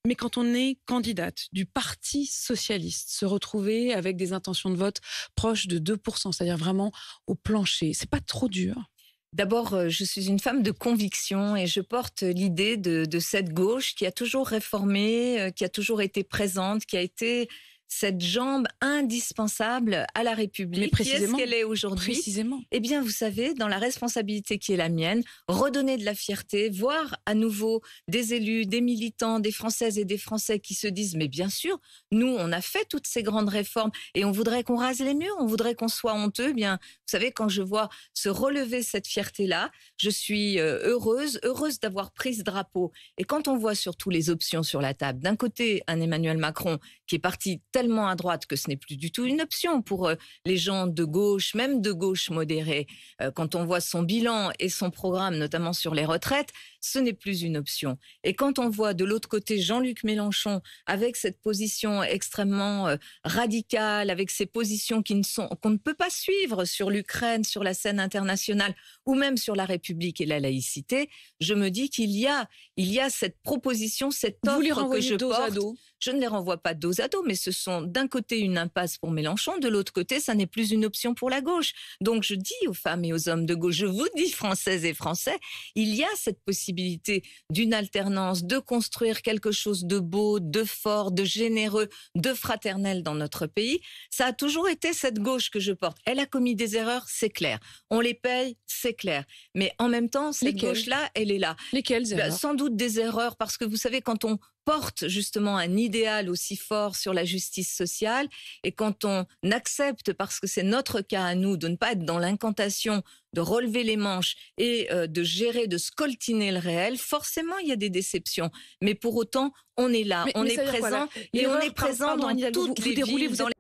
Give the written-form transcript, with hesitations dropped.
Mais quand on est candidate du Parti socialiste, se retrouver avec des intentions de vote proches de 2%, c'est-à-dire vraiment au plancher, c'est pas trop dur? D'abord, je suis une femme de conviction et je porte l'idée de cette gauche qui a toujours réformé, qui a toujours été présente, qui a été cette jambe indispensable à la Mais République. Qui est-ce précisément, qu'elle est aujourd'hui? précisément. Eh bien, vous savez, dans la responsabilité qui est la mienne, redonner de la fierté, voir à nouveau des élus, des militants, des Françaises et des Français qui se disent, mais bien sûr, nous, on a fait toutes ces grandes réformes et on voudrait qu'on rase les murs, on voudrait qu'on soit honteux. Eh bien, vous savez, quand je vois se relever cette fierté-là, je suis heureuse d'avoir pris ce drapeau. Et quand on voit surtout les options sur la table, d'un côté, un Emmanuel Macron qui est parti tellement à droite que ce n'est plus du tout une option pour les gens de gauche, même de gauche modérée. Quand on voit son bilan et son programme, notamment sur les retraites, ce n'est plus une option. Et quand on voit de l'autre côté Jean-Luc Mélenchon avec cette position extrêmement radicale, avec ces positions qu'on ne peut pas suivre sur l'Ukraine, sur la scène internationale ou même sur la République et la laïcité, je me dis qu'il y a cette proposition, cette Vous les offre que renvoyez je dos à porte. dos? Je ne les renvoie pas dos à dos, mais ce sont d'un côté une impasse pour Mélenchon, de l'autre côté, ça n'est plus une option pour la gauche. Donc je dis aux femmes et aux hommes de gauche, je vous dis Françaises et Français, il y a cette possibilité d'une alternance, de construire quelque chose de beau, de fort, de généreux, de fraternel dans notre pays. Ça a toujours été cette gauche que je porte. Elle a commis des erreurs, c'est clair. On les paye, c'est clair. Mais en même temps, cette Lesquelles? gauche-là, elle est là. Lesquelles erreurs? Sans doute des erreurs, parce que vous savez, quand on porte justement un idéal aussi fort sur la justice sociale et quand on accepte, parce que c'est notre cas à nous, de ne pas être dans l'incantation, de relever les manches et de gérer, de scoltiner le réel, forcément il y a des déceptions. Mais pour autant, on est là, on Mais est ça veut dire quoi, là? présent et on L'erreur, est présent pardon, dans Anne Hidalgo, toutes vous les déroulez, villes, vous dans êtes